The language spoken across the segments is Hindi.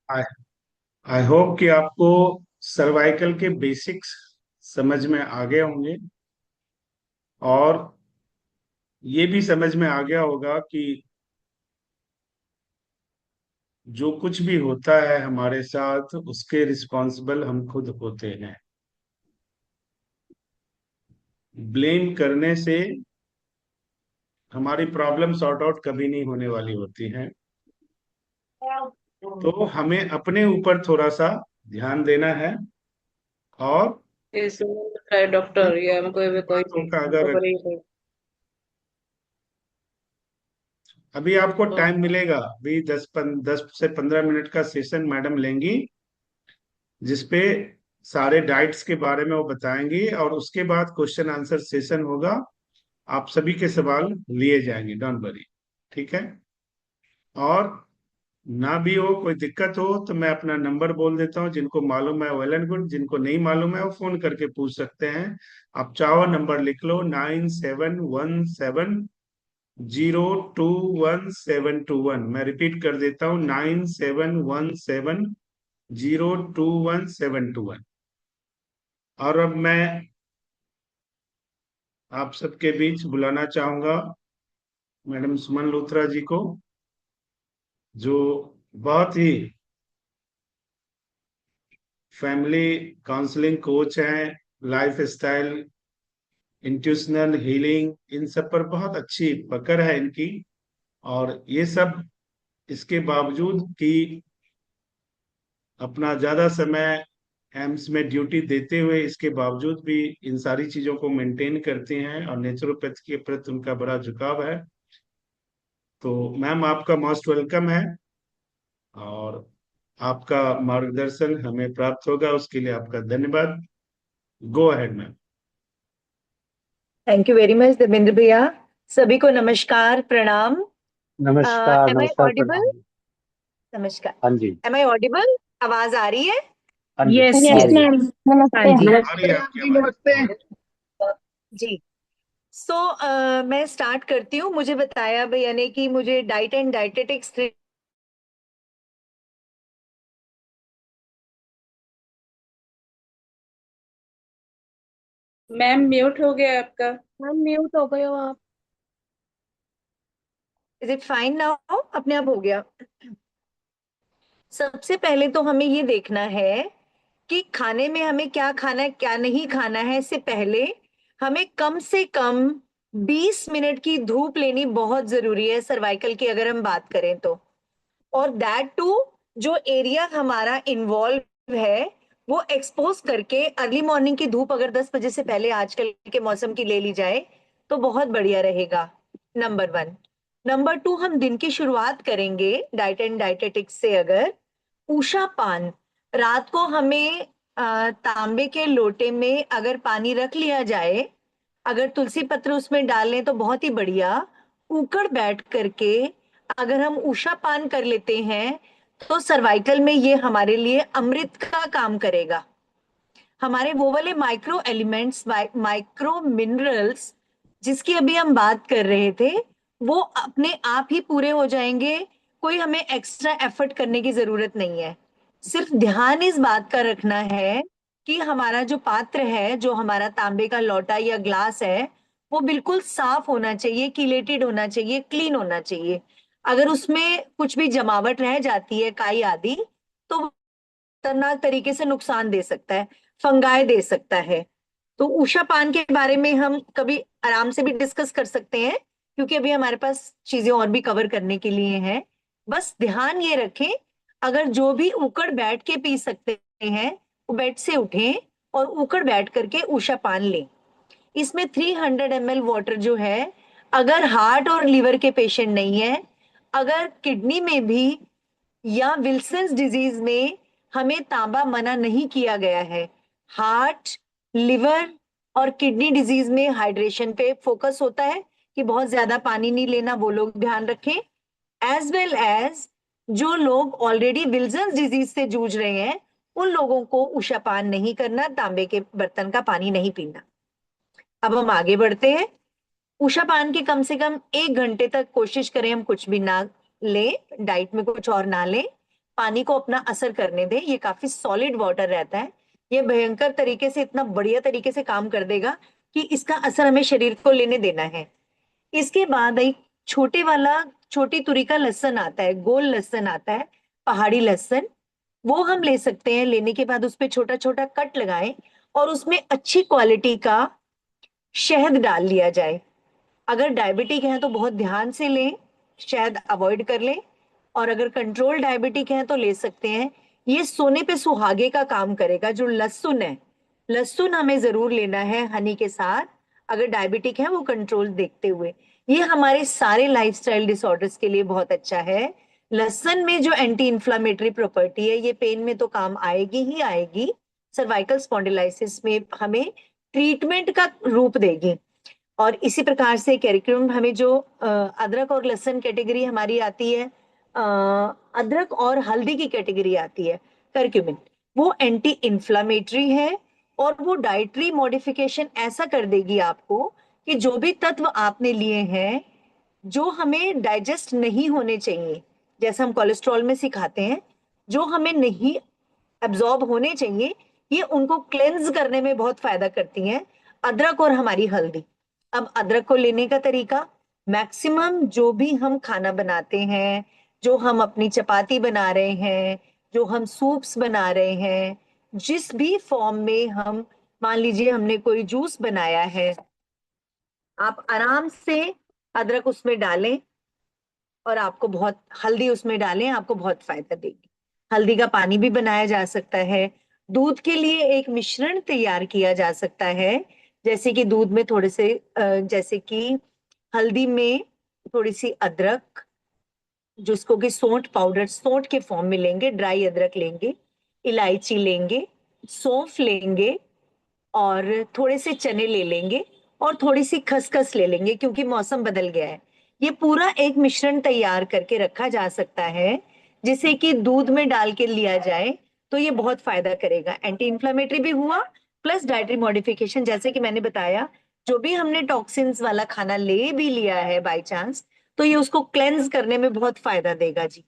आई आई होप कि आपको सर्वाइकल के बेसिक्स समझ में आ गए होंगे और ये भी समझ में आ गया होगा कि जो कुछ भी होता है हमारे साथ उसके रिस्पॉन्सिबल हम खुद होते हैं। ब्लेम करने से हमारी प्रॉब्लम सॉर्ट आउट कभी नहीं होने वाली होती है। तो हमें अपने ऊपर थोड़ा सा ध्यान देना है और जैसे है डॉक्टर या कोई भी कोई बातों का अगर ऑपरेशन। अभी आपको टाइम मिलेगा, अभी 10 से 15 मिनट का सेशन मैडम लेंगी जिसपे सारे डाइट्स के बारे में वो बताएंगी और उसके बाद क्वेश्चन आंसर सेशन होगा। आप सभी के सवाल लिए जाएंगे, डोंट वरी। ठीक है। और ना भी हो कोई दिक्कत हो तो मैं अपना नंबर बोल देता हूँ, जिनको मालूम है वेल एंड गुड, जिनको नहीं मालूम है वो फोन करके पूछ सकते हैं। आप चाहो नंबर लिख लो, 9717 021 721। मैं रिपीट कर देता हूँ, 9717 021 721। और अब मैं आप सबके बीच बुलाना चाहूंगा मैडम सुमन लूथरा जी को, जो बहुत ही फैमिली काउंसलिंग कोच हैं, लाइफ स्टाइल, इंट्यूशनल हीलिंग, इन सब पर बहुत अच्छी पकड़ है इनकी। और ये सब इसके बावजूद कि अपना ज्यादा समय एम्स में ड्यूटी देते हुए, इसके बावजूद भी इन सारी चीजों को मेंटेन करती हैं और नेचुरोपैथी के प्रति उनका बड़ा झुकाव है। तो मैम आपका मोस्ट वेलकम है और आपका मार्गदर्शन हमें प्राप्त होगा, उसके लिए आपका धन्यवाद। Go ahead ma'am. Thank you very much Devendra भैया। सभी को नमस्कार, प्रणाम। नमस्कार एम आई नमस्कार, ऑडिबल? प्रणाम। नमस्कार। हाँ जी। M I audible? आवाज आ रही है? हाँ जी। यस आ यस रही यस। है। मैम, हाँ नमस्ते। जी। आ रही है आपकी आवाज। जी। सो मैं स्टार्ट करती हूँ। मुझे बताया भैया ने कि मुझे diet and dietetics. Ma'am mute हो गया आपका। मैम म्यूट हो गए हो आप। Is it fine now? अपने आप हो गया। सबसे पहले तो हमें ये देखना है कि खाने में हमें क्या खाना है क्या नहीं खाना है। इससे पहले हमें कम से कम 20 मिनट की धूप लेनी बहुत जरूरी है सर्वाइकल की, अगर हम बात करें तो। और दैट टू, जो एरिया हमारा इन्वॉल्व है वो एक्सपोज करके अर्ली मॉर्निंग की धूप अगर 10 बजे से पहले आजकल के मौसम की ले ली जाए तो बहुत बढ़िया रहेगा। Number one. नंबर टू, हम दिन की शुरुआत करेंगे डाइट एंड डाइटेटिक्स से। अगर उषा पान, रात को हमें तांबे के लोटे में अगर पानी रख लिया जाए, अगर तुलसी पत्र उसमें डाल लें तो बहुत ही बढ़िया। उकड़ बैठ करके अगर हम उषा पान कर लेते हैं तो सर्वाइकल में ये हमारे लिए अमृत का काम करेगा। हमारे वो वाले माइक्रो एलिमेंट्स, माइक्रो मिनरल्स जिसकी अभी हम बात कर रहे थे, वो अपने आप ही पूरे हो जाएंगे। कोई हमें एक्स्ट्रा एफर्ट करने की जरूरत नहीं है। सिर्फ ध्यान इस बात का रखना है कि हमारा जो पात्र है, जो हमारा तांबे का लोटा या ग्लास है, वो बिल्कुल साफ होना चाहिए, किलेटेड होना चाहिए, क्लीन होना चाहिए। अगर उसमें कुछ भी जमावट रह जाती है, काई आदि, तो वो खतरनाक तरीके से नुकसान दे सकता है, फंगाई दे सकता है। तो उषा पान के बारे में हम कभी आराम से भी डिस्कस कर सकते हैं, क्योंकि अभी हमारे पास चीजें और भी कवर करने के लिए हैं। बस ध्यान ये रखें, अगर जो भी उकड़ बैठ के पी सकते हैं वो बेड से उठें और उकड़ बैठ करके उषा पान लें। इसमें 300 ml वाटर जो है, अगर हार्ट और लीवर के पेशेंट नहीं है, अगर किडनी में भी या विल्सन्स डिजीज में हमें तांबा मना नहीं किया गया है। हार्ट, लिवर और किडनी डिजीज में हाइड्रेशन पे फोकस होता है कि बहुत ज्यादा पानी नहीं लेना, वो लोग ध्यान रखें। एज वेल एज जो लोग ऑलरेडी विल्सन्स डिजीज से जूझ रहे हैं, उन लोगों को उषापान नहीं करना, तांबे के बर्तन का पानी नहीं पीना। अब हम आगे बढ़ते हैं। उषापान के कम से कम 1 घंटे तक कोशिश करें हम कुछ भी ना लें, डाइट में कुछ और ना लें। पानी को अपना असर करने दें। ये काफी सॉलिड वाटर रहता है, ये भयंकर तरीके से, इतना बढ़िया तरीके से काम कर देगा कि इसका असर हमें शरीर को लेने देना है। इसके बाद एक छोटी तुरी का लहसुन आता है, गोल लहसुन आता है, पहाड़ी लहसुन, वो हम ले सकते हैं। लेने के बाद उस पे छोटा छोटा कट लगाएं और उसमें अच्छी क्वालिटी का शहद डाल लिया जाए। अगर डायबिटिक है तो बहुत ध्यान से लें, शहद अवॉइड कर लें, और अगर कंट्रोल डायबिटिक है तो ले सकते हैं। ये सोने पे सुहागे का काम करेगा। जो लहसुन है, लहसुन हमें जरूर लेना है हनी के साथ, अगर डायबिटिक है वो कंट्रोल देखते हुए। ये हमारे सारे लाइफस्टाइल डिसऑर्डर्स के लिए बहुत अच्छा है। लहसुन में जो एंटी इंफ्लामेटरी प्रॉपर्टी है, ये पेन में तो काम आएगी ही आएगी, सर्वाइकल स्पॉन्डिलाइसिस में हमें ट्रीटमेंट का रूप देगी। और इसी प्रकार से कैरिक्यूम हमें जो अदरक और लहसुन कैटेगरी हमारी आती है, अदरक और हल्दी की कैटेगरी आती है करक्यूमिन, वो एंटी इंफ्लामेटरी है और वो डाइटरी मॉडिफिकेशन ऐसा कर देगी आपको कि जो भी तत्व आपने लिए हैं जो हमें डाइजेस्ट नहीं होने चाहिए, जैसे हम कोलेस्ट्रॉल में सिखाते हैं, जो हमें नहीं एब्जॉर्ब होने चाहिए, ये उनको क्लेंज करने में बहुत फायदा करती हैं, अदरक और हमारी हल्दी। अब अदरक को लेने का तरीका, मैक्सिमम जो भी हम खाना बनाते हैं, जो हम अपनी चपाती बना रहे हैं, जो हम सूप्स बना रहे हैं, जिस भी फॉर्म में हम, मान लीजिए हमने कोई जूस बनाया है, आप आराम से अदरक उसमें डालें और आपको बहुत, हल्दी उसमें डालें, आपको बहुत फायदा देगी। हल्दी का पानी भी बनाया जा सकता है। दूध के लिए एक मिश्रण तैयार किया जा सकता है, जैसे कि दूध में थोड़े से जैसे कि हल्दी में थोड़ी सी अदरक, जिसको कि सौंठ पाउडर, सौंठ के फॉर्म में लेंगे, ड्राई अदरक लेंगे, इलायची लेंगे, सौंफ लेंगे, और थोड़े से चने ले लेंगे, और थोड़ी सी खसखस ले लेंगे, क्योंकि मौसम बदल गया है। ये पूरा एक मिश्रण तैयार करके रखा जा सकता है, जिसे कि दूध में डाल के लिया जाए तो ये बहुत फायदा करेगा। एंटी इंफ्लेमेटरी भी हुआ, प्लस डाइटरी मॉडिफिकेशन, जैसे कि मैंने बताया, जो भी हमने टॉक्सिन्स वाला खाना ले भी लिया है बाय चांस, तो ये उसको क्लेंज करने में बहुत फायदा देगा जी।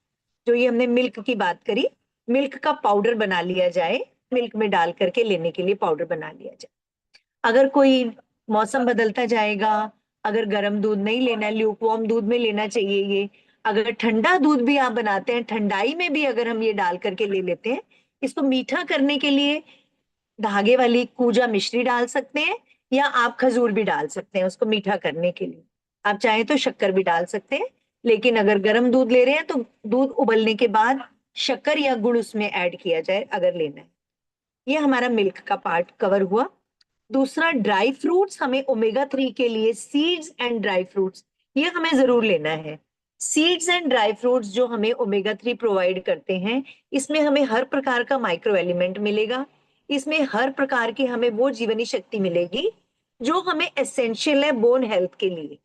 जो ये हमने मिल्क की बात करी, मिल्क का पाउडर बना लिया जाए, मिल्क में डाल करके लेने के लिए पाउडर बना लिया जाए। अगर कोई, मौसम बदलता जाएगा, अगर गर्म दूध नहीं लेना है, ल्यूकवार्म दूध में लेना चाहिए ये। अगर ठंडा दूध भी आप बनाते हैं, ठंडाई में भी अगर हम ये डाल करके ले लेते हैं, इसको मीठा करने के लिए धागे वाली कूजा मिश्री डाल सकते हैं, या आप खजूर भी डाल सकते हैं उसको मीठा करने के लिए। आप चाहें तो शक्कर भी डाल सकते हैं, लेकिन अगर गर्म दूध ले रहे हैं तो दूध उबलने के बाद शक्कर या गुड़ उसमें ऐड किया जाए अगर लेना है। ये हमारा मिल्क का पार्ट कवर हुआ। दूसरा, ड्राई फ्रूट्स, हमें ओमेगा 3 के लिए सीड्स एंड ड्राई फ्रूट्स, ये हमें जरूर लेना है। सीड्स एंड ड्राई फ्रूट्स जो हमें ओमेगा 3 प्रोवाइड करते हैं, इसमें हमें हर प्रकार का माइक्रो एलिमेंट मिलेगा, इसमें हर प्रकार की हमें वो जीवनी शक्ति मिलेगी जो हमें एसेंशियल है बोन हेल्थ के लिए।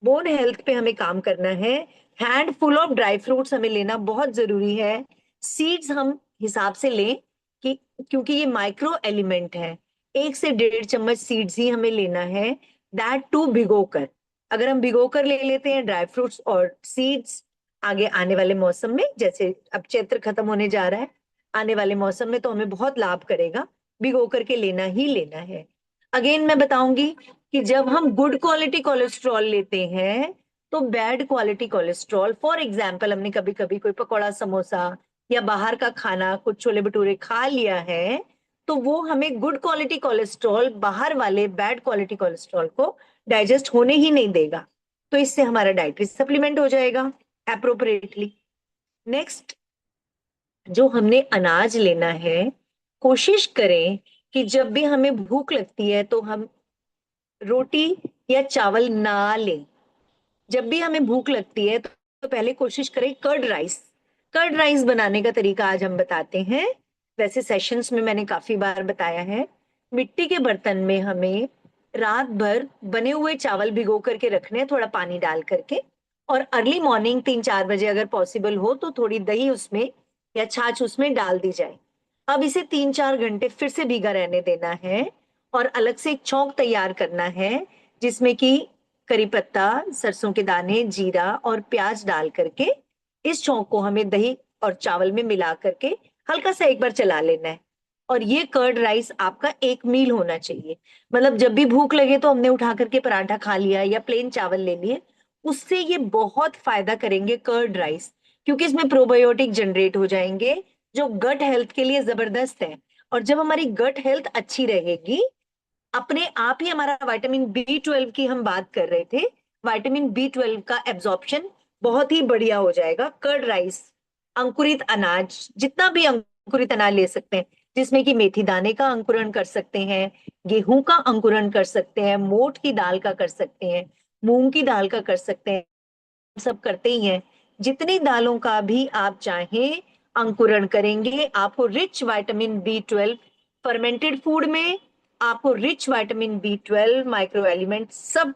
बोन हेल्थ पे हमें काम करना है। Hand full of dry fruits हमें लेना बहुत जरूरी है। सीड्स हम हिसाब से लें कि, क्योंकि ये माइक्रो एलिमेंट है, 1 से 1.5 चम्मच सीड्स ही हमें लेना है, दैट टू भिगोकर। अगर हम भिगोकर ले लेते हैं ड्राई फ्रूट्स और सीड्स, आगे आने वाले मौसम में, जैसे अब चैत्र खत्म होने जा रहा है, आने वाले मौसम में तो हमें बहुत लाभ करेगा, भिगो करके लेना ही लेना है। अगेन मैं बताऊंगी कि जब हम गुड क्वालिटी कोलेस्ट्रॉल लेते हैं तो bad quality cholesterol, for example हमने कभी कभी कोई पकौड़ा समोसा या बाहर का खाना, कुछ छोले भटूरे खा लिया है, तो वो हमें गुड क्वालिटी कोलेस्ट्रॉल बाहर वाले बैड क्वालिटी कोलेस्ट्रॉल को डाइजेस्ट होने ही नहीं देगा। तो इससे हमारा डाइटरी सप्लीमेंट हो जाएगा एप्रोप्रिएटली। नेक्स्ट, जो हमने अनाज लेना है, कोशिश करें कि जब भी हमें भूख लगती है तो हम रोटी या चावल ना लें। जब भी हमें भूख लगती है तो पहले कोशिश करें कर्ड राइस। कर्ड राइस बनाने का तरीका आज हम बताते हैं। वैसे सेशंस में मैंने काफी बार बताया है। मिट्टी के बर्तन में हमें रात भर बने हुए चावल भिगो करके रखने हैं, थोड़ा पानी डाल करके, और अर्ली मॉर्निंग 3-4 बजे अगर पॉसिबल हो तो थोड़ी दही उसमें या छाछ उसमें डाल दी जाए। अब इसे 3-4 घंटे फिर से भीगा रहने देना है, और अलग से एक छौंक तैयार करना है, जिसमें कि करी पत्ता, सरसों के दाने, जीरा और प्याज डाल करके इस छौंक को हमें दही और चावल में मिला करके हल्का सा एक बार चला लेना है। और ये कर्ड राइस आपका एक मील होना चाहिए। मतलब जब भी भूख लगे तो हमने उठा करके पराठा खा लिया या प्लेन चावल ले लिए, उससे ये बहुत फायदा करेंगे कर्ड राइस, क्योंकि इसमें प्रोबायोटिक जनरेट हो जाएंगे जो गट हेल्थ के लिए जबरदस्त है। और जब हमारी गट हेल्थ अच्छी रहेगी, अपने आप ही हमारा विटामिन B12 की हम बात कर रहे थे, विटामिन B12 का एब्जॉर्प्शन बहुत ही बढ़िया हो जाएगा। कर्ड राइस, अंकुरित अनाज, जितना भी अंकुरित अनाज ले सकते हैं, जिसमें कि मेथी दाने का अंकुरण कर सकते हैं, गेहूं का अंकुरण कर सकते हैं, मोठ की दाल का कर सकते हैं, मूंग की दाल का कर सकते हैं, सब करते ही हैं। जितनी दालों का भी आप चाहें अंकुरण करेंगे, आपको rich vitamin B12, fermented food में आपको rich vitamin B12, micro element सब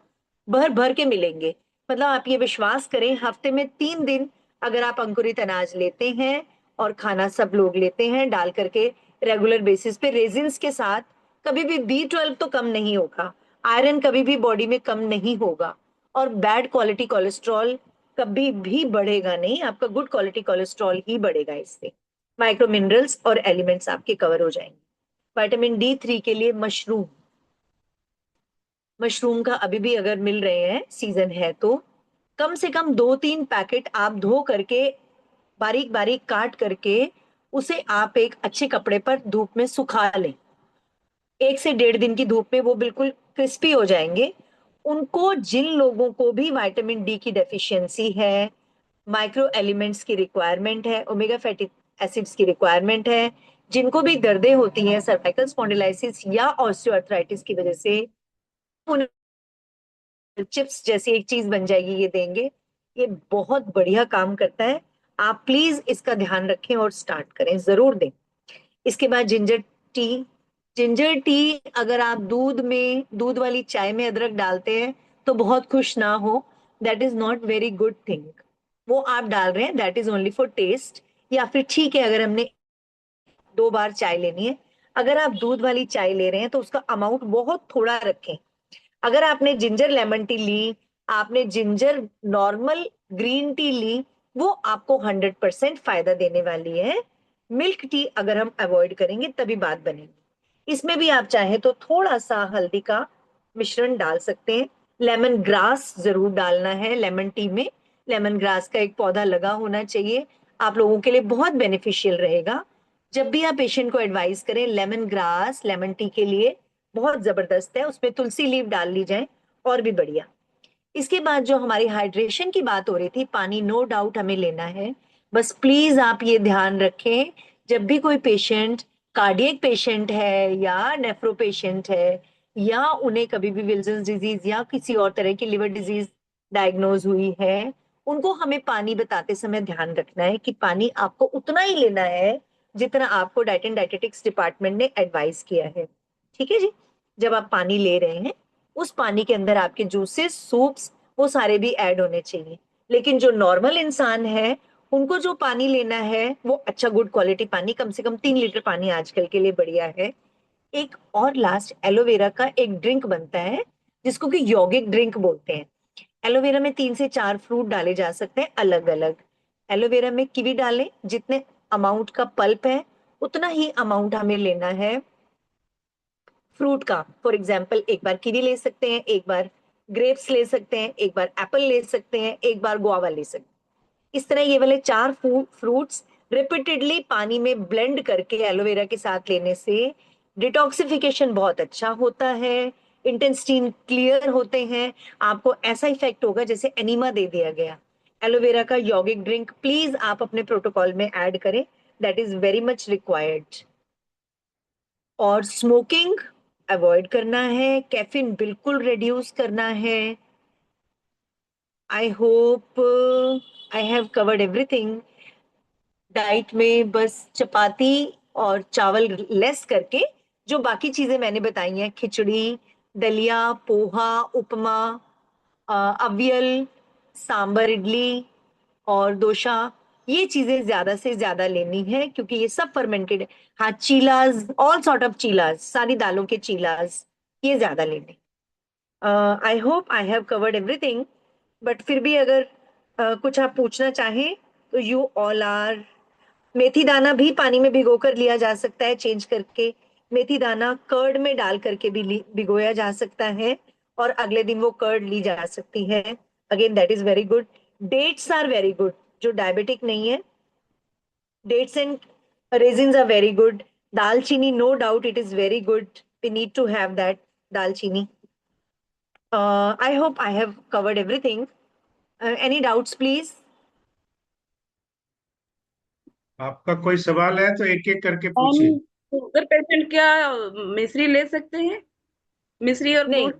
भर भर के मिलेंगे। मतलब आप ये विश्वास करें, हफ्ते में 3 दिन अगर आप अंकुरित अनाज लेते हैं और खाना सब लोग लेते हैं डाल करके रेगुलर बेसिस पे रेजिन्स के साथ, कभी भी B12 तो कम नहीं होगा, आयरन कभी भी बॉडी में कम नहीं होगा, और बैड क्वालिटी कोलेस्ट्रॉल कभी भी बढ़ेगा नहीं, आपका गुड क्वालिटी कोलेस्ट्रॉल ही बढ़ेगा। इससे माइक्रो मिनरल्स और एलिमेंट्स आपके कवर हो जाएंगे। विटामिन D3 के लिए मशरूम, मशरूम का अभी भी अगर मिल रहे हैं, सीजन है तो कम से कम 2-3 पैकेट आप धो करके बारीक बारीक काट करके उसे आप एक अच्छे कपड़े पर धूप में सुखा लें। 1 से 1.5 दिन की धूप में वो बिल्कुल क्रिस्पी हो जाएंगे। उनको, जिन लोगों को भी विटामिन D की डेफिशिएंसी है, माइक्रो एलिमेंट्स की रिक्वायरमेंट है, ओमेगा फैटी एसिड्स की रिक्वायरमेंट है, जिनको भी दर्दें होती हैं सर्वाइकल स्पॉन्डिलाइसिस या ऑस्टियोआर्थराइटिस की वजह से, उन्हें चिप्स जैसी एक चीज बन जाएगी, ये देंगे। ये बहुत बढ़िया काम करता है। आप प्लीज इसका ध्यान रखें और स्टार्ट करें, जरूर दें। इसके बाद जिंजर टी, जिंजर टी अगर आप दूध में, दूध वाली चाय में अदरक डालते हैं तो बहुत खुश ना हो, that is not very good thing. वो आप डाल रहे हैं, that is only for taste. या फिर ठीक है, अगर हमने 2 बार चाय लेनी है, अगर आप दूध वाली चाय ले रहे हैं तो उसका अमाउंट बहुत थोड़ा रखें। अगर आपने जिंजर लेमन टी ली, आपने जिंजर नॉर्मल ग्रीन टी ली, वो आपको 100% फायदा देने वाली है। मिल्क टी अगर हम अवॉइड करेंगे तभी बात बनेगी। इसमें भी आप चाहें तो थोड़ा सा हल्दी का मिश्रण डाल सकते हैं। लेमन ग्रास जरूर डालना है लेमन टी में। लेमन ग्रास का एक पौधा लगा होना चाहिए, आप लोगों के लिए बहुत बेनिफिशियल रहेगा। जब भी आप पेशेंट को एडवाइस करें, लेमन ग्रास लेमन टी के लिए बहुत जबरदस्त है, उसमें तुलसी लीव डाल ली जाए और भी बढ़िया। इसके बाद जो हमारी हाइड्रेशन की बात हो रही थी, पानी नो डाउट हमें लेना है। बस प्लीज आप ये ध्यान रखें, जब भी कोई पेशेंट, कार्डियक पेशेंट है या नेफ्रो पेशेंट है, या उन्हें कभी भी विल्सन्स डिजीज या किसी और तरह की लिवर डिजीज डायग्नोज हुई है, उनको हमें पानी बताते समय ध्यान रखना है कि पानी आपको उतना ही लेना है जितना आपको डाइट एंड डाइटेटिक्स डिपार्टमेंट ने एडवाइस किया है। ठीक है जी। जब आप पानी ले रहे हैं, उस पानी के अंदर आपके जूसेस, सूप्स, वो सारे भी ऐड होने चाहिए। लेकिन जो नॉर्मल इंसान है, उनको जो पानी लेना है वो अच्छा गुड क्वालिटी पानी, कम से कम 3 लीटर पानी आजकल के लिए बढ़िया है। एक और लास्ट, एलोवेरा का एक ड्रिंक बनता है जिसको कि यौगिक ड्रिंक बोलते हैं। एलोवेरा में 3 से 4 फ्रूट डाले जा सकते हैं अलग अलग। एलोवेरा में कीवी डालें, जितने अमाउंट का पल्प है उतना ही अमाउंट हमें लेना है फ्रूट का। फॉर एग्जाम्पल, एक बार कीवी ले सकते हैं, एक बार ग्रेप्स ले सकते हैं, एक बार एप्पल ले सकते हैं, एक बार गुआवा ले सकते हैं। इस तरह ये वाले 4 फ्रूट्स रिपीटेडली पानी में ब्लेंड करके एलोवेरा के साथ लेने से डिटॉक्सिफिकेशन बहुत अच्छा होता है, इंटेस्टीन क्लियर होते हैं। आपको ऐसा इफेक्ट होगा जैसे एनीमा दे दिया गया। एलोवेरा का यौगिक ड्रिंक प्लीज आप अपने प्रोटोकॉल में ऐड करें, that is very much required. और स्मोकिंग अवॉइड करना है, कैफीन बिल्कुल रिड्यूस करना है। I hope I have covered everything. Diet में बस चपाती और चावल लेस करके जो बाकी चीजें मैंने बताई हैं, खिचड़ी, दलिया, पोहा, उपमा, अवियल, सांबर, इडली और डोसा, ये चीजें ज्यादा से ज्यादा लेनी है क्योंकि ये सब फर्मेंटेड है। हाँ, चीलाज, ऑल सॉर्ट ऑफ चीलाज, सारी दालों के चीलाज, ये ज्यादा लेने। I hope I have covered everything, but फिर भी अगर कुछ आप पूछना चाहें तो यू ऑल आर मेथी दाना भी पानी में भिगो कर लिया जा सकता है, चेंज करके। मेथी दाना कर्ड में डाल करके भी भिगोया जा सकता है, और अगले दिन वो कर्ड ली जा सकती है। Again that is very good. Dates are very good, जो डायबिटिक नहीं है, dates and raisins are very good. Dalchini, no doubt, it is very good. We need to have that dalchini. I hope I have covered everything. Any doubts, please? आपका कोई सवाल है तो एक एक करके हम पूछिए। शुगर पेशेंट क्या मिश्री ले सकते हैं? मिश्री और नहीं, गुड़।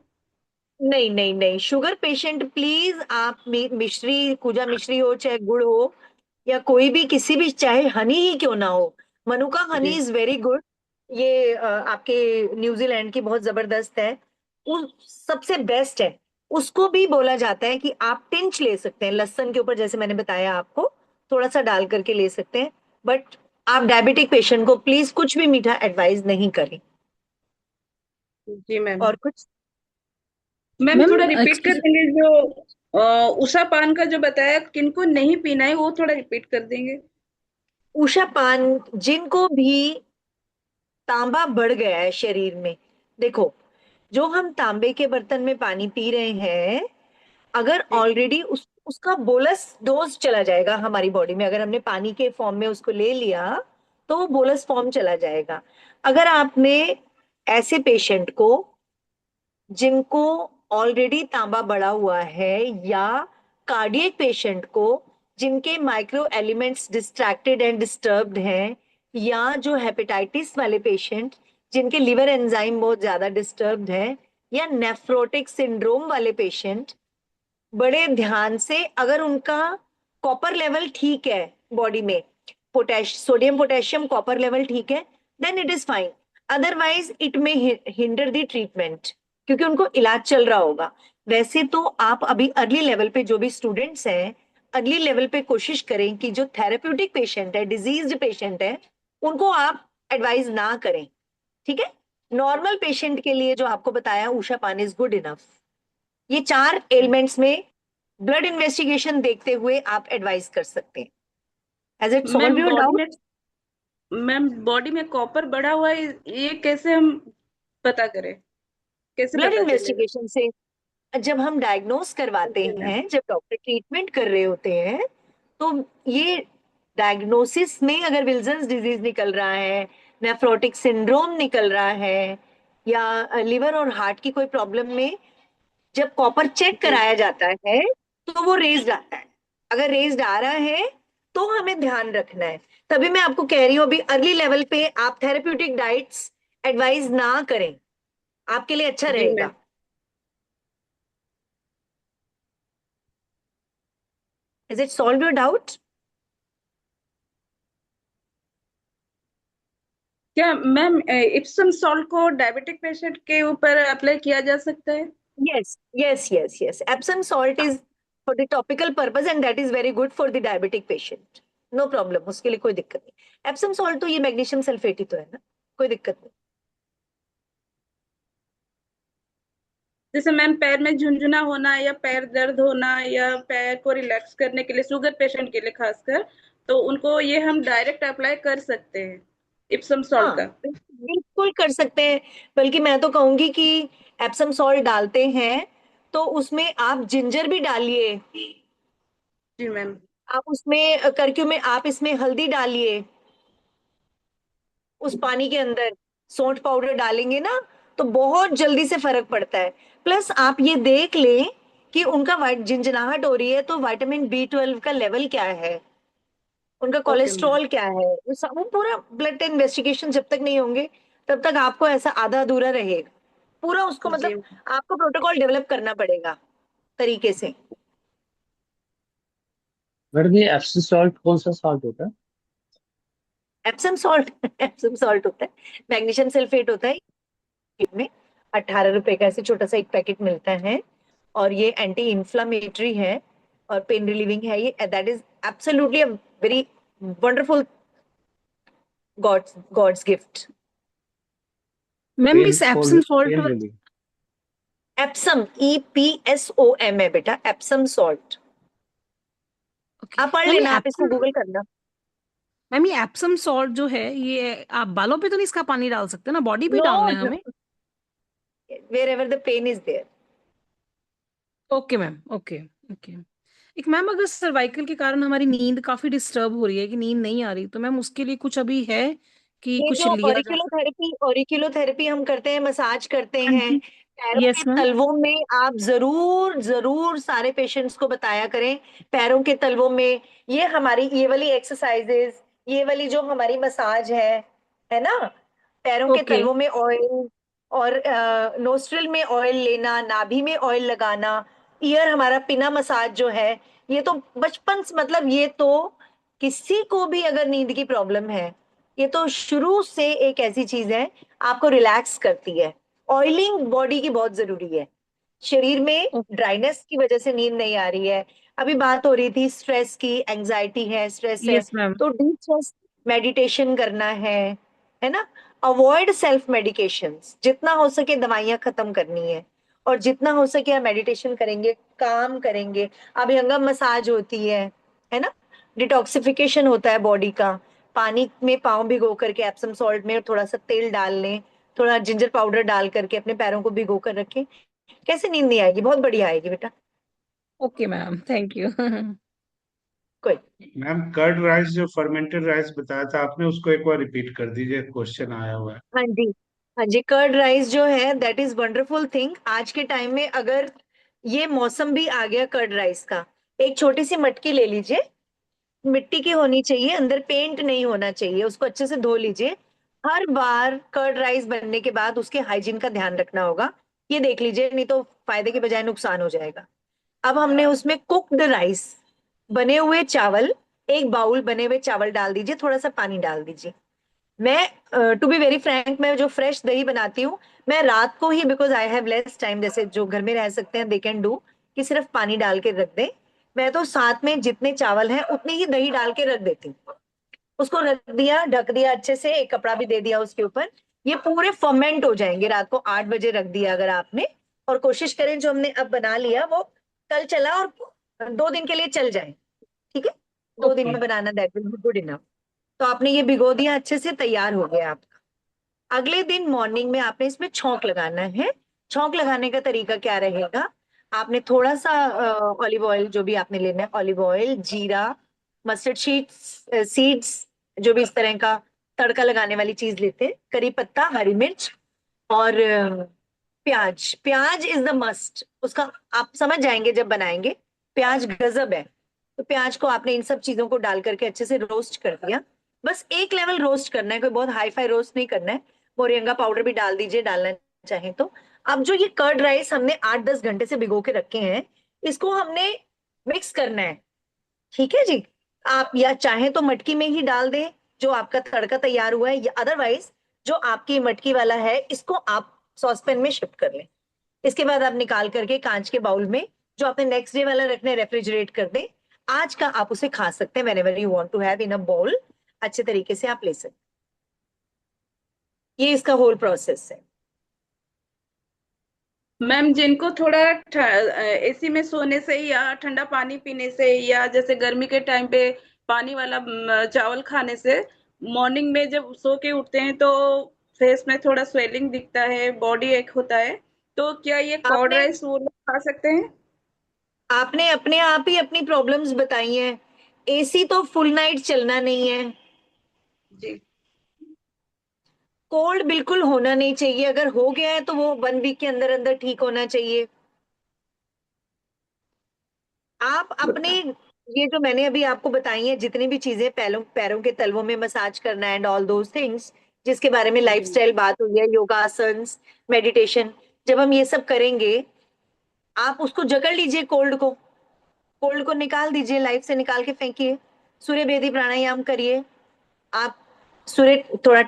नहीं, नहीं, नहीं, शुगर पेशेंट प्लीज आप मिश्री, पूजा मिश्री हो चाहे गुड़ हो, या कोई भी किसी भी, चाहे हनी ही क्यों ना हो, मनुका हनी जी इज वेरी गुड। ये आपके न्यूजीलैंड की बहुत जबरदस्त है, वो सबसे बेस्ट है। उसको भी बोला जाता है कि आप टिंच ले सकते हैं लहसुन के ऊपर, जैसे मैंने बताया आपको, थोड़ा सा डाल करके ले सकते हैं। बट आप डायबिटिक पेशेंट को प्लीज कुछ भी मीठा एडवाइस नहीं करें। जी मैम। और कुछ? मैम मैम थोड़ा रिपीट कर एक्सक्यूज देंगे जो उषा पान का जो बताया, किनको नहीं पीना है वो थोड़ा रिपीट कर देंगे। उषा पान, जिनको भी तांबा बढ़ गया है शरीर में, देखो, जो हम तांबे के बर्तन में पानी पी रहे हैं, अगर जी ऑलरेडी उसका बोलस डोज चला जाएगा हमारी बॉडी में, अगर हमने पानी के फॉर्म में उसको ले लिया, तो वो बोलस फॉर्म चला जाएगा। अगर आपने ऐसे पेशेंट को, जिनको ऑलरेडी तांबा बढ़ा हुआ है, या कार्डियक पेशेंट को, जिनके micro elements distracted and disturbed हैं, या जो हेपेटाइटिस वाले पेशेंट, जिनके लिवर एंजाइम बहुत ज्यादा डिस्टर्ब्ड है, या नेफ्रोटिक सिंड्रोम वाले पेशेंट, बड़े ध्यान से, अगर उनका कॉपर लेवल ठीक है बॉडी में, सोडियम पोटेशियम कॉपर लेवल ठीक है, then it is fine. Otherwise it may hinder the treatment, क्योंकि उनको इलाज चल रहा होगा। वैसे तो आप अभी अर्ली लेवल पे जो भी स्टूडेंट्स हैं, अर्ली लेवल पे कोशिश करें कि जो थेरेप्यूटिक पेशेंट है, डिजीज्ड पेशेंट है, उनको आप एडवाइस ना करें। ठीक है? नॉर्मल पेशेंट के लिए जो आपको बताया, उषा पान इज गुड इनफ। ये 4 एलिमेंट्स में ब्लड इन्वेस्टिगेशन देखते हुए आप एडवाइस कर सकते हैं। Has it solve ma'am your body doubt? में मैम बॉडी में कॉपर बढ़ा हुआ है, ये कैसे हम पता करें, कैसे ब्लड पता चलेगा? इन्वेस्टिगेशन से, जब हम डायग्नोस करवाते ओके मैम। हैं, जब डॉक्टर ट्रीटमेंट कर रहे होते हैं, तो ये डायग्नोसिस में अगर विल्सन्स डिजीज निकल रहा है, नेफ्रोटिक सिंड्रोम निकल रहा है, या लिवर और हार्ट की कोई प्रॉब्लम में जब कॉपर चेक जी कराया जाता है, तो वो रेज्ड आता है। अगर रेज्ड आ रहा है, तो हमें ध्यान रखना है। तभी मैं आपको कह रही हूँ, अभी अर्ली लेवल पे आप थेरेप्यूटिक डाइट्स एडवाइस ना करें, आपके लिए अच्छा जी मैम। रहेगा। Is it solve your doubt? क्या मैम इप्सम सॉल्ट को डायबिटिक पेशेंट के ऊपर अप्लाई किया जा सकता है? Yes, yes, yes, yes. Epsom salt is for the topical purpose and that is very good for the diabetic patient. No problem, उसके लिए कोई दिक्कत नहीं। Epsom salt तो ये मैग्नीशियम सल्फेट ही तो है ना, कोई दिक्कत नहीं। जैसे मैम पैर में झुंझुना होना या पैर दर्द होना या पैर को रिलैक्स करने के लिए, शुगर पेशेंट के लिए खासकर, तो उनको ये हम डायरेक्ट अप्लाई कर सकते हैं इप्सम सॉल्ट हाँ, का? बिल्कुल कर सकते हैं। बल्कि मैं तो कहूंगी कि एप्सम सॉल्ट डालते हैं तो उसमें आप जिंजर भी डालिए, जी मैम। आप उसमें करक्यू में आप इसमें हल्दी डालिए, उस पानी के अंदर सौंठ पाउडर डालेंगे ना, तो बहुत जल्दी से फर्क पड़ता है। प्लस आप ये देख लें कि उनका झिंझनाहट हो रही है तो विटामिन B12 का लेवल क्या है, उनका ओके मैम। कोलेस्ट्रॉल क्या है, वो पूरा ब्लड इन्वेस्टिगेशन जब तक नहीं होंगे, तब तक आपको ऐसा आधा अधूरा रहेगा। पूरा उसको जी मतलब आपको प्रोटोकॉल डेवलप करना पड़ेगा तरीके से। मैडम ये एप्सम सॉल्ट कौन सा सॉल्ट होता है? एप्सम सॉल्ट एप्सम सॉल्ट होता है, मैग्नीशियम सल्फेट होता है। में 18 रुपए का ऐसे छोटा सा एक पैकेट मिलता है, और ये एंटी इंफ्लामेटरी है और पेन रिलीविंग है। ये that is absolutely a very wonderful god's gift. Ma'am इस Epsom salt pain relief. Epsom, EPSOM है बेटा, एप्सम सॉल्ट। ओके आप पढ़ मैम, ये लेना, आप इसको एप्सम गूगल करना। मैम ये एप्सम सॉल्ट जो है, ये आप बालों पे तो नहीं इसका पानी डाल सकते ना, बॉडी पे ही डालना है नो, हमें? Where ever the pain is there. Okay ma'am, okay. Okay. एक मैम, अगर सर्वाइकल के कारण हमारी नींद काफी डिस्टर्ब हो रही है, कि नींद नहीं आ रही, तो मैम उसके लिए कुछ अभी है कि ये कुछ जो लिया जा सकता? ऑरिकुलोथेरेपी हम करते हैं, मसाज करते हाँ हैं जी। पैरों के यस मैम। तलवों में, आप जरूर जरूर सारे पेशेंट्स को बताया करें पैरों के तलवों में ये हमारी ये वाली एक्सरसाइजेस, ये वाली जो हमारी मसाज है ना, पैरों के ओके। तलवों में ऑयल, और नोस्ट्रिल में ऑयल लेना, नाभि में ऑयल लगाना, ईयर हमारा पिना मसाज जो है, ये तो बचपन से, मतलब ये तो किसी को भी अगर नींद की प्रॉब्लम है, ये तो शुरू से एक ऐसी चीज है, आपको रिलैक्स करती है। ऑयलिंग बॉडी की बहुत जरूरी है। शरीर में ड्राइनेस की वजह से नींद नहीं आ रही है, अभी बात हो रही थी स्ट्रेस की, एंजाइटी है, स्ट्रेस है, यस मैम। तो डीप स्ट्रेस मेडिटेशन करना है ना। अवॉइड सेल्फ मेडिकेशंस, जितना हो सके दवाइयां खत्म करनी है, और जितना हो सके आप मेडिटेशन करेंगे, काम करेंगे, अभ्यंगम मसाज होती है ना, डिटॉक्सिफिकेशन होता है बॉडी का, पानी में पाँव भिगो करके एप्सम सॉल्ट में थोड़ा सा तेल डाल लें, थोड़ा जिंजर पाउडर डाल करके अपने पैरों को भिगो कर रखें, कैसे नींद नहीं आएगी? बहुत बढ़िया आएगी बेटा। Okay ma'am, thank you. कोई। मैम कर्ड राइस जो फर्मेंटेड राइस बताया था आपने, उसको एक बार रिपीट कर दीजिए, क्वेश्चन आया हुआ है। हाँ जी, हाँ जी, कर्ड राइस जो है दैट इज वंडरफुल थिंग। आज के टाइम में अगर ये मौसम भी आ गया कर्ड राइस का, एक छोटी सी मटकी ले लीजिए, मिट्टी की होनी चाहिए, अंदर पेंट नहीं होना चाहिए, उसको अच्छे से धो लीजिए। हर बार कर्ड राइस बनने के बाद उसके हाइजीन का ध्यान रखना होगा, ये देख लीजिए, नहीं तो फायदे के बजाय नुकसान हो जाएगा। अब हमने उसमें कुक्ड राइस, बने हुए चावल, एक बाउल बने हुए चावल डाल दीजिए, थोड़ा सा पानी डाल दीजिए। मैं टू बी वेरी फ्रैंक, मैं जो फ्रेश दही बनाती हूँ, मैं रात को ही, because I have less time, जैसे जो घर में रह सकते हैं दे कैन डू, कि सिर्फ पानी डाल के रख दें, मैं तो साथ में जितने चावल हैं उतनी ही दही डाल के रख देती हूँ। उसको रख दिया, ढक दिया अच्छे से, एक कपड़ा भी दे दिया उसके ऊपर, ये पूरे फर्मेंट हो जाएंगे। रात को 8 बजे रख दिया अगर आपने, और कोशिश करें जो हमने अब बना लिया वो कल चला और 2 दिन के लिए चल जाए, ठीक है, 2 दिन ओके। में बनाना, that will be good enough. तो आपने ये भिगो दिया, अच्छे से तैयार हो गया आपका। अगले दिन मॉर्निंग में आपने इसमें छौंक लगाना है। छौंक लगाने का तरीका क्या रहेगा, आपने थोड़ा सा ऑलिव ऑयल, जो भी आपने लेना है, ऑलिव ऑयल, जीरा, मस्टर्ड सीड्स, जो भी इस तरह का तड़का लगाने वाली चीज लेते हैं, करी पत्ता, हरी मिर्च, और प्याज। प्याज इज द मस्ट उसका, आप समझ जाएंगे जब बनाएंगे, प्याज गजब है। तो प्याज को आपने इन सब चीजों को डाल करके अच्छे से रोस्ट कर दिया, बस एक लेवल रोस्ट करना है, कोई बहुत हाई फाई रोस्ट नहीं करना है। मोरिंगा पाउडर भी डाल दीजिए, डालना चाहे तो। अब जो ये कर्ड राइस हमने 8-10 घंटे से भिगो के रखे हैं, इसको हमने मिक्स करना है, ठीक है जी। आप या चाहे तो मटकी में ही डाल दें जो आपका तड़का तैयार हुआ है, या अदरवाइज जो आपकी मटकी वाला है इसको आप सॉसपेन में शिफ्ट कर लें। इसके बाद आप निकाल करके कांच के बाउल में, जो आपने नेक्स्ट डे वाला रखना है, रेफ्रिजरेट कर दें। आज का आप उसे खा सकते हैं, whenever you want to have in a bowl, अच्छे तरीके से आप ले सकते हैं। ये इसका होल प्रोसेस है। मैम जिनको थोड़ा एसी में सोने से या ठंडा पानी पीने से या जैसे गर्मी के टाइम पे पानी वाला चावल खाने से मॉर्निंग में जब सो के उठते हैं तो फेस में थोड़ा स्वेलिंग दिखता है, बॉडी एक होता है, तो क्या ये कर्ड आपने राइस वो लोग खा सकते हैं? आपने अपने आप ही अपनी प्रॉब्लम्स बताई हैं। एसी तो फुल नाइट चलना नहीं है, जी। कोल्ड बिल्कुल होना नहीं चाहिए, अगर हो गया है तो वो 1 वीक के अंदर अंदर ठीक होना चाहिए। आप अपने, ये जो मैंने अभी आपको बताई है जितनी भी चीजें, पैरों पैरों के तलवों में मसाज करना एंड ऑल दोज थिंग्स, जिसके बारे में जी। लाइफस्टाइल बात हुई है, योगासन्स, मेडिटेशन, जब हम ये सब करेंगे, आप उसको जकड़ लीजिए, कोल्ड को निकाल दीजिए, लाइफ से निकाल के फेंकिए, सूर्य भेदी प्राणायाम करिए। आप सूर्य थोड़ा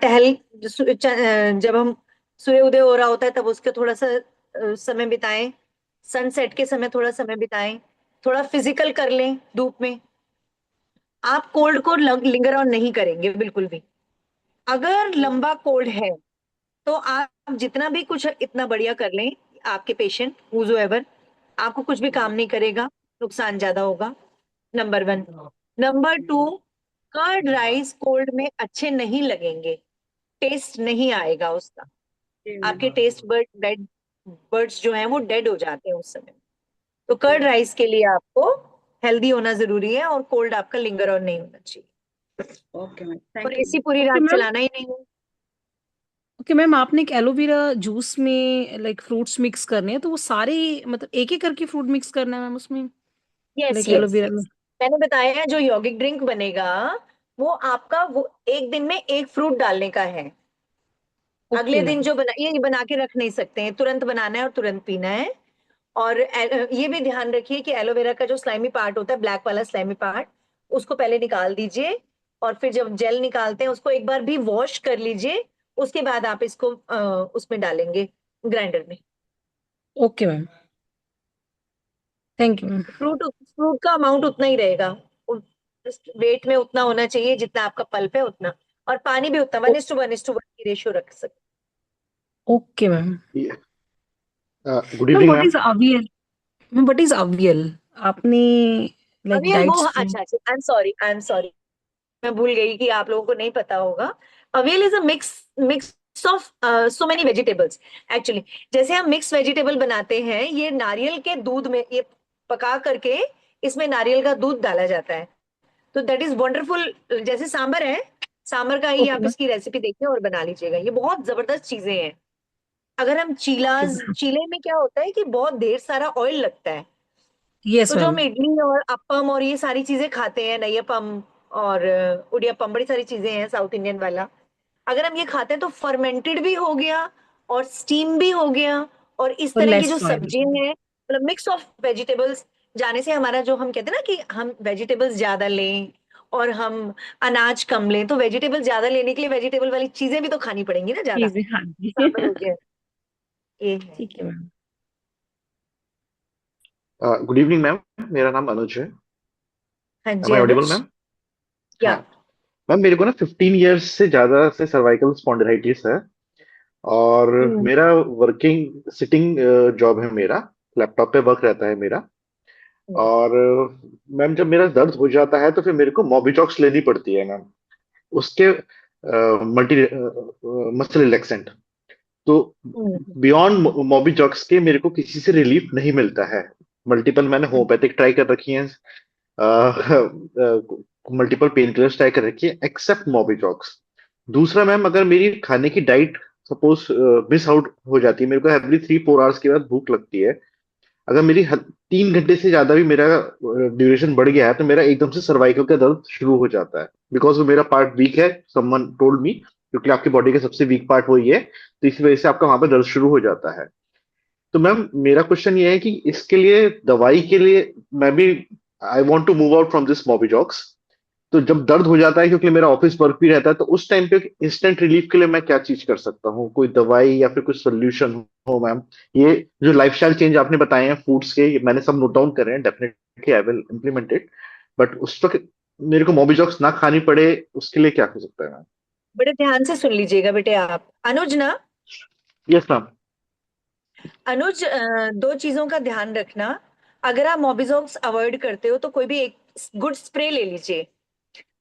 जब हम सूर्य उदय हो रहा होता है तब उसके थोड़ा सा समय बिताएं, सनसेट के समय थोड़ा समय बिताएं, थोड़ा फिजिकल कर लें धूप में। आप कोल्ड को लिंगर ऑन नहीं करेंगे बिल्कुल भी। अगर लंबा कोल्ड है तो आप जितना भी कुछ इतना बढ़िया कर लें, आपके पेशेंट हुज़ोएवर, आपको कुछ भी काम नहीं करेगा, नुकसान ज्यादा होगा, number 1। Number 2, curd rice cold में अच्छे नहीं लगेंगे, टेस्ट नहीं आएगा उसका। जी आपके मैम। टेस्ट बर्ड्स जो हैं वो डेड हो जाते हैं उस समय। तो कर्ड राइस के लिए आपको हेल्दी होना जरूरी है, और कोल्ड आपका लिंगर और नहीं होना चाहिए, ओके मैम, और थैंक यू एसी मैम। पूरी ओके रात मैम। चलाना ही नहीं है। ओके मैम, आपने एक एलोवेरा जूस में लाइक फ्रूट्स मिक्स करने हैं, तो वो सारे मतलब एक एक करके फ्रूट मिक्स करना है मैम उसमें, यस लाइक यस एलोवेरा में? यस, मैंने बताया जो यौगिक ड्रिंक बनेगा वो आपका वो एक दिन में एक फ्रूट डालने का है। ओके अगले दिन मैम। जो बना, ये बना के रख नहीं सकते हैं, तुरंत बनाना है और तुरंत पीना है। और ये भी ध्यान रखिए कि एलोवेरा का जो स्लाइमी पार्ट होता है, ब्लैक वाला स्लाइमी पार्ट, उसको पहले निकाल दीजिए, और फिर जब जेल निकालते हैं उसको एक बार भी वॉश कर लीजिए, उसके बाद आप इसको उसमें डालेंगे, ग्राइंडर में। Okay ma'am, thank you ma'am. Fruit fruit का अमाउंट उतना ही रहेगा, वेट में उतना होना चाहिए जितना आपका पल्प है उतना, और पानी भी उतना, 1:1:1 की रेशियो रख सकते। Okay ma'am. Good ma'am evening what ma'am. Is avial? Ma'am what is avial? आपने लाइक अवियल वो, डाइट्स? अच्छा अच्छा, आई एम सॉरी, मैं भूल गई कि आप लोगों को नहीं पता होगा। Avial is a mix of so many vegetables actually. जैसे हम मिक्स वेजिटेबल बनाते हैं, ये नारियल के दूध में ये पका करके इसमें नारियल का दूध डाला जाता है, तो दैट इज वंडरफुल। जैसे सांबर है, सांबर का ही ओके आप मैम। इसकी रेसिपी देखिए और बना लीजिएगा, ये बहुत जबरदस्त चीजें हैं। अगर हम ओके चीले में क्या होता है कि बहुत ढेर सारा ऑयल लगता है, यस तो जो मैम। हम इडली और अप्पम और ये सारी चीजें खाते हैं, नैयप्पम और उडियाप्पम, बड़ी सारी चीजें हैं साउथ इंडियन वाला, अगर हम ये खाते हैं तो फर्मेंटेड भी हो गया और स्टीम भी हो गया, और इस और तरह की लेस जो ऑयल। सब्जियां हैं, मतलब मिक्स ऑफ वेजिटेबल्स जाने से हमारा जो हम कहते हैं ना कि हम वेजिटेबल्स ज्यादा लें और हम अनाज कम लें, तो वेजिटेबल ज्यादा लेने के लिए वेजिटेबल वाली चीजें भी तो खानी पड़ेंगी ना ज्यादा। चीजें, हाँ जी। सांबर हो गया, ये है। ठीक है मैम। Good evening ma'am. मेरा नाम अनुज है। हाँ am ji I audible Anuj. Ma'am? या हाँ मैम, मेरे को ना 15 इयर्स से ज्यादा से सर्वाइकल स्पॉन्डिलाइटिस है, और हम्म मेरा वर्किंग सिटिंग जॉब है मेरा, लैपटॉप पे वर्क रहता है मेरा। हम्म और मैम जब मेरा दर्द हो जाता है तो फिर मेरे को मोबिजॉक्स लेनी पड़ती है मैम, उसके मल्टी मसल रिलैक्सेंट। तो हम्म बियॉन्ड मोबिजॉक्स के मेरे को किसी से रिलीफ नहीं मिलता है। मल्टीपल मैंने हम्म होम्योपैथिक ट्राई कर रखी हैं, मल्टीपल पेन किलर्स ट्राई कर रखी है, एक्सेप्ट मोबिजॉक्स। दूसरा मैम, अगर मेरी खाने की डाइट सपोज मिस आउट हो जाती है, मेरे को एवरी 3-4 आवर्स के बाद भूख लगती है, अगर 3 घंटे से ज्यादा भी मेरा ड्यूरेशन बढ़ गया है, तो मेरा एकदम से सर्वाइकल का दर्द शुरू हो जाता है, बिकॉज वो मेरा पार्ट वीक है, समवन टोल्ड मी, क्योंकि आपकी बॉडी का सबसे वीक पार्ट वही है, तो इसी वजह से आपका वहां पर दर्द शुरू हो जाता है। तो मैम मेरा क्वेश्चन ये है कि इसके लिए दवाई के लिए मैं भी, I want to move out from this Mobizox. तो जब दर्द हो जाता है, क्योंकि मेरा ऑफिस वर्क भी रहता है, तो उस टाइम पे इंस्टेंट रिलीफ के लिए मैं क्या चीज कर सकता हूँ? कोई दवाई या फिर कुछ सोल्यूशन हो मैम? ये जो लाइफस्टाइल चेंज आपने बताए हैं फूड्स के, ये मैंने सब नोट डाउन करे हैं, definitely I will implement it. But उस वक्त मेरे को मोबिजॉक्स ना खानी पड़े, उसके लिए क्या हो सकता है मैम? बड़े ध्यान से सुन लीजिएगा बेटे, आप अनुज ना। Yes ma'am. अनुज, दो चीजों का ध्यान रखना। अगर आप मोबिजॉक्स अवॉइड करते हो तो कोई भी एक गुड स्प्रे ले लीजिए,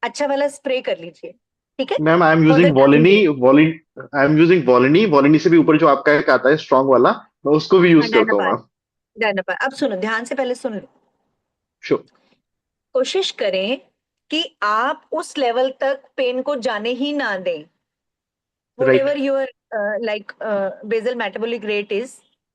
अच्छा वाला स्प्रे कर लीजिए, ठीक है? Ma'am I am further using time Volini, दें। I am using Volini, Volini से भी ऊपर जो आपका एक आता है स्ट्रॉन्ग वाला, मैं उसको भी हाँ, यूज करता हूँ डायनापार। मैम। डायनापार, अब सुनो, ध्यान से पहले सुन लो। श्योर। कोशिश करें कि आप उस लेवल तक पेन को जाने ही ना दें। Right. whatever your like basal metabolic rate is,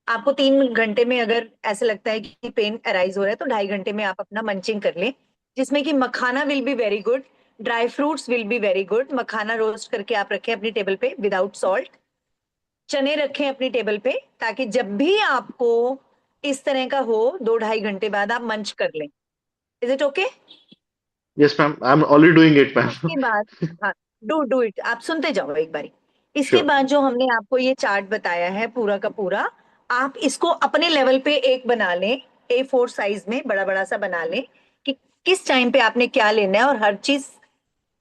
आपको 3 घंटे में अगर ऐसे लगता है कि पेन अराइज हो रहा है, तो 2.5 घंटे में आप अपना मंचिंग कर लें, जिसमें कि makhana will be very good, dry fruits will be very good. Makhana roast करके आप रखें अपनी टेबल पे विदाउट सॉल्ट, चने रखें अपनी टेबल पे, ताकि जब भी आपको इस तरह का हो 2-2.5 घंटे बाद आप मंच कर लें। Is it okay? Yes ma'am, I am already doing it इसके मैम। बाद, हाँ, डू डू इट, आप सुनते जाओ एक बारी। इसके श्योर। बाद जो हमने आपको ये चार्ट बताया है पूरा का पूरा, आप इसको अपने लेवल पे एक बना लें, A4 साइज में बड़ा बड़ा सा बना लें, कि किस टाइम पे आपने क्या लेना है, और हर चीज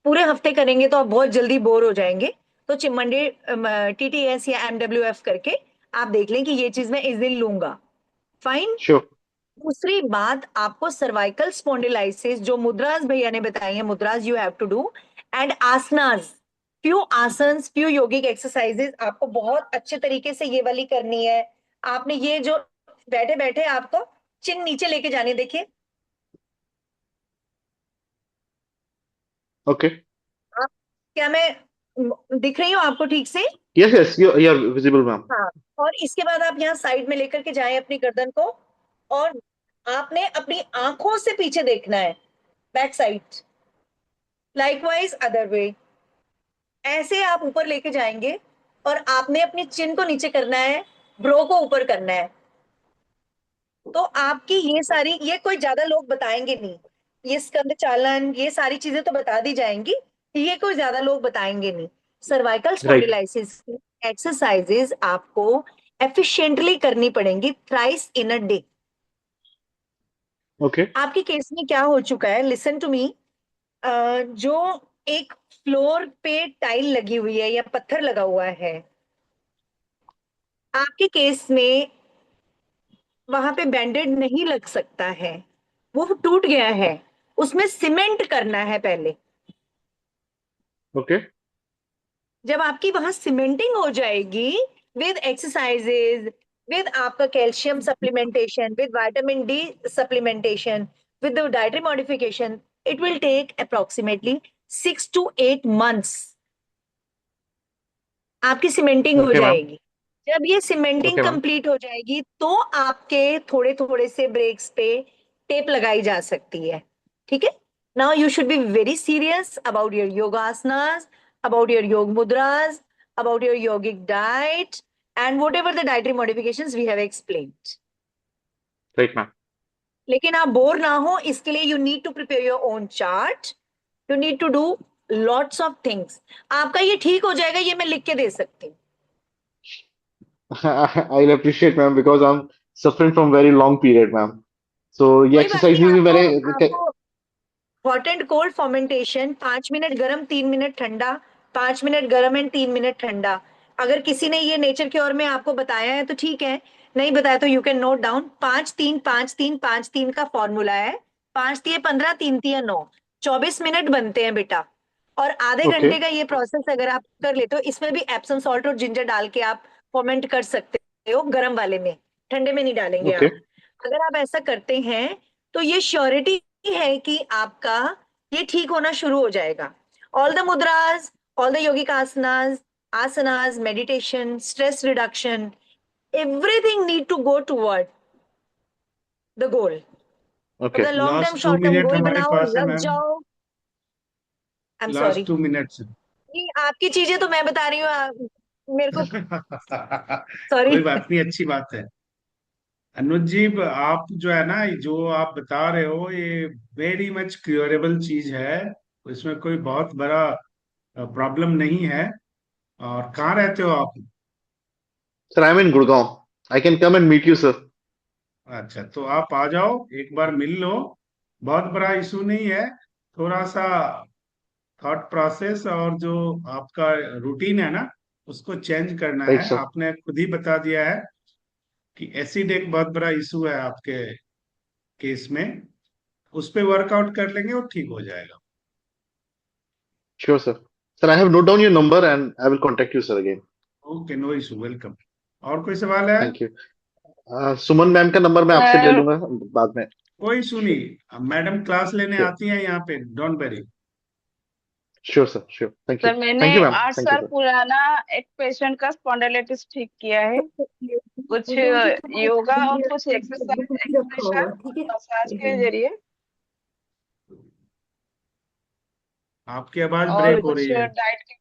पूरे हफ्ते करेंगे तो आप बहुत जल्दी बोर हो जाएंगे। तो मंडे TTS या MWF करके आप देख लें कि ये चीज मैं इस दिन लूंगा। फाइन। श्योर। दूसरी बात, आपको सर्वाइकल स्पॉन्डिलाइसिस जो मुद्रास भैया ने बताई है, mudras you have to do, and asanas, few asanas, few yogic exercises आपको बहुत अच्छे तरीके से ये वाली करनी है। आपने ये जो बैठे बैठे आपको चिन नीचे लेके जानी है, देखिए ओके। आप, क्या मैं दिख रही हूँ आपको ठीक से? Yes yes, you are visible ma'am. हाँ। और इसके बाद आप यहाँ साइड में लेकर के जाएं अपनी गर्दन को, और आपने अपनी आंखों से पीछे देखना है, back side, likewise other way. ऐसे आप ऊपर लेके जाएंगे और आपने अपनी चिन को नीचे करना है, ब्रो को ऊपर करना है। तो आपकी ये सारी, ये कोई ज्यादा लोग बताएंगे नहीं, ये स्कंद चालन, ये सारी चीजें तो बता दी जाएंगी, ये कोई ज्यादा लोग बताएंगे नहीं। Cervical right. स्पॉन्डिलाइसिस एक्सरसाइजेस आपको एफिशिएंटली करनी पड़ेंगी, thrice in a day. Okay. आपके केस में क्या हो चुका है, लिसन टू मी, जो एक फ्लोर पे टाइल लगी हुई है या पत्थर लगा हुआ है, आपके केस में वहां पे बैंडेड नहीं लग सकता है, वो टूट गया है, उसमें सीमेंट करना है पहले। ओके। जब आपकी वहां सीमेंटिंग हो जाएगी विद एक्सरसाइजेज, विद आपका calcium supplementation, with vitamin D supplementation, with dietary modification, it will take approximately 6 to 8 months, आपकी सीमेंटिंग हो ओके मैम। जाएगी। जब ये सीमेंटिंग ओके मैम। कंप्लीट हो जाएगी तो आपके थोड़े थोड़े से ब्रेक्स पे टेप लगाई जा सकती है, ठीक है? Now you should be very serious about your yogasanas, about your yoga mudras, about your yogic diet, and whatever the dietary modifications we have explained. Right ma'am. लेकिन आप बोर ना हो, इसके लिए you need to prepare your own chart, you need to do lots of things. आपका ये ठीक हो जाएगा, ये मैं लिख के दे सकती हूँ। I'll appreciate ma'am, because I'm suffering from very long period ma'am, so ये कोई बात नहीं, एक्सरसाइजेज भी आपको मैंने। आपको hot and cold fermentation, 5 minute गर्म 3 मिनट ठंडा, 5 मिनट गर्म एंड 3 मिनट ठंडा। अगर किसी ने ये नेचर क्योर में आपको बताया है तो ठीक है, नहीं बताया तो यू कैन नोट डाउन। 5-3-5-3-5-3 का फॉर्मूला है, 5 तिये 15, 3 तिये 9, 24 मिनट बनते हैं बेटा। और आधे ओके। घंटे का ये प्रोसेस अगर आप कर लेते हो, इसमें भी एप्सम सॉल्ट और जिंजर डाल के आप फॉर्मेंट कर सकते हो, गर्म वाले में, ठंडे में नहीं डालेंगे ओके। आप। अगर आप ऐसा करते हैं तो ये श्योरिटी है कि आपका ये ठीक होना शुरू हो जाएगा। All the मुद्रास, all the yogic asanas, asanas, meditation, stress reduction, everything need to go toward the goal। Okay. मतलब long term last to short term minute goal हमारे बनाओ, पास है लग मैम। जाओ। I am last sorry, 2 minutes. ये आपकी चीजें तो मैं बता रही हूँ, मेरे को सॉरी। कोई बात नहीं, अच्छी बात है। अनुज जी, आप जो है ना, जो आप बता रहे हो ये वेरी मच क्योरेबल चीज है, इसमें कोई बहुत बड़ा प्रॉब्लम नहीं है। और कहाँ रहते हो आप? Sir I am in Gurgaon, I can come and meet you sir. अच्छा, तो आप आ जाओ, एक बार मिल लो। बहुत बड़ा इशू नहीं है, थोड़ा सा थॉट प्रोसेस और जो आपका रूटीन है ना, उसको चेंज करना राइट है। सर। आपने खुद ही बता दिया है कि एसिड एक बहुत बड़ा इशू है आपके केस में। उस पे वर्कआउट कर लेंगे और ठीक हो जाएगा। Sure sir. Sir I have note down your number and I will contact you sir again. Okay, no issue, welcome. और कोई सवाल है? Thank you. सुमन मैम का नंबर मैं आपसे ले सर लूंगा बाद में। कोई इशू नहीं, मैडम क्लास लेने श्योर। आती है यहाँ पे, don't very. Sure sir, sure. Sir मैंने थैंक यू मैम, आठ थैंक यू साल सर। पुराना एक पेशेंट का स्पॉन्डिलाइटिस ठीक किया है। कुछ योगा और कुछ एक्सरसाइज, एक्सप्रेशन, मसाज के जरिए, आपकी आवाज और ब्रेक हो कुछ रही है। डाइट के।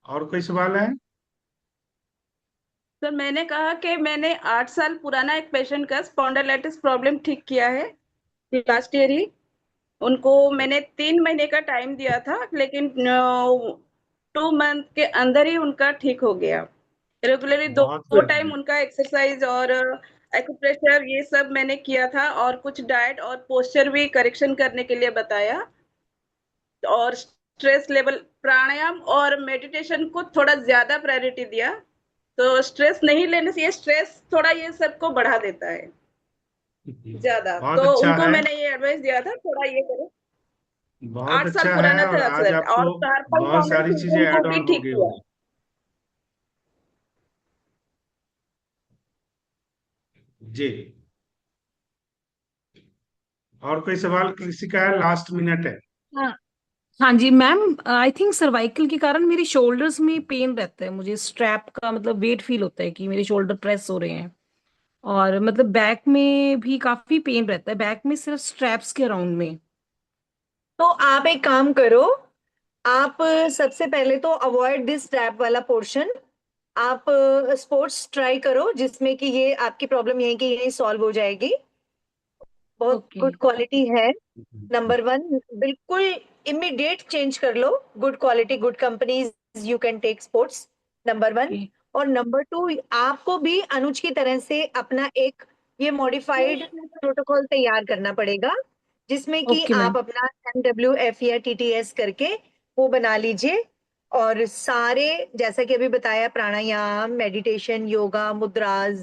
और कोई सवाल है? सर मैंने कहा कि मैंने 8 साल पुराना एक पेशेंट का स्पॉन्डिलाइटिस प्रॉब्लम ठीक किया है लास्ट ईयर ही। उनको मैंने 3 महीने का टाइम दिया था, लेकिन 2 मंथ के अंदर ही उनका ठीक हो गया। रेगुलरली दो बहुत दो टाइम उनका एक्सरसाइज और एक्यूप्रेशर ये सब मैंने किया था, और कुछ डाइट और पोस्चर भी करेक्शन करने के लिए बताया, और स्ट्रेस लेवल, प्राणायाम और मेडिटेशन को थोड़ा ज्यादा प्रायोरिटी दिया। तो स्ट्रेस नहीं लेने से, ये स्ट्रेस थोड़ा ये सबको बढ़ा देता है ज्यादा, बहुत तो अच्छा उनको है। मैंने ये एडवाइस दिया था थोड़ा ये करो। बहुत 8 साल अच्छा है, पुराना और था आज सर, और आपको कार्पल बहुत टनल सारी चीजें सिंड्रोम को ऐड भी ऑन हो ठीक गई किया। होगी। जी। और कोई सवाल किसी का है? लास्ट मिनट है। हाँ। हाँ जी मैम, आई थिंक सर्वाइकल के कारण मेरी शोल्डर्स में पेन रहता है, मुझे स्ट्रैप का मतलब वेट फील होता है कि मेरे शोल्डर प्रेस हो रहे हैं। और मतलब बैक में भी काफी पेन रहता है, बैक में सिर्फ स्ट्रैप्स के अराउंड में। तो आप एक काम करो, आप सबसे पहले तो अवॉइड दिस स्ट्रैप वाला पोर्शन। आप स्पोर्ट्स ट्राई करो जिसमें कि ये आपकी प्रॉब्लम यहीं की यहीं सॉल्व हो जाएगी। बहुत ओके। गुड क्वालिटी है। नंबर वन, बिल्कुल इमीडिएट चेंज कर लो। Good quality, good companies, you can take sports, number one. Okay. और नंबर टू, आपको भी अनुज की तरह से अपना एक ये मॉडिफाइड प्रोटोकॉल तैयार करना पड़ेगा, जिसमें कि ओके आप मैम। अपना MWF या TTS करके वो बना लीजिए। और सारे, जैसा कि अभी बताया, प्राणायाम, मेडिटेशन, योगा, मुद्राज,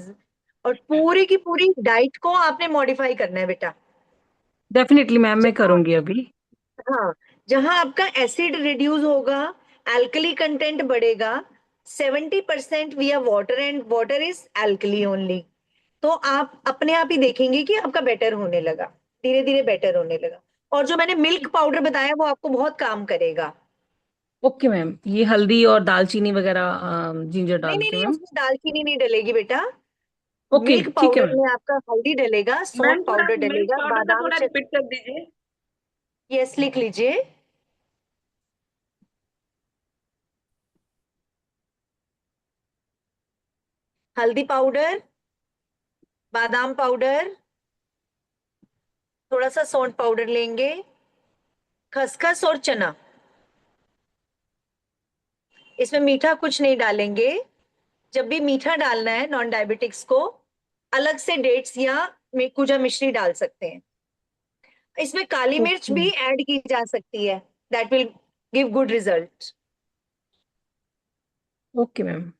और पूरी की पूरी डाइट को आपने मॉडिफाई करना है बेटा। डेफिनेटली मैम, मैं जहाँ, करूंगी अभी। हाँ, जहां आपका एसिड रिड्यूस होगा, एल्कली कंटेंट बढ़ेगा। 70% we are water and water is alkali only. तो आप अपने आप ही देखेंगे कि आपका बेटर होने लगा, धीरे धीरे बेटर होने लगा। और जो मैंने मिल्क पाउडर बताया वो आपको बहुत काम करेगा। ओके मैम, ये हल्दी और दालचीनी वगैरह, जिंजर नहीं डाल नहीं के नहीं, मैम। उसमें दालचीनी नहीं डलेगी बेटा। ओके मिल्क ठीक है पाउडर मैम। में आपका हल्दी डलेगा, मैम सौंठ थोड़ा पाउडर मिल्क डलेगा, पाउडर का बादाम थोड़ा चक। रिपीट कर दीजिए। यस, लिख लीजिए। हल्दी पाउडर, बादाम पाउडर, थोड़ा सा सौंठ पाउडर लेंगे, खसखस और चना। इसमें मीठा कुछ नहीं डालेंगे। जब भी मीठा डालना है नॉन डायबिटिक्स को, अलग से डेट्स या कुजा मिश्री डाल सकते हैं। इसमें काली मिर्च ओके। भी ऐड की जा सकती है, that will give good result. Okay ma'am.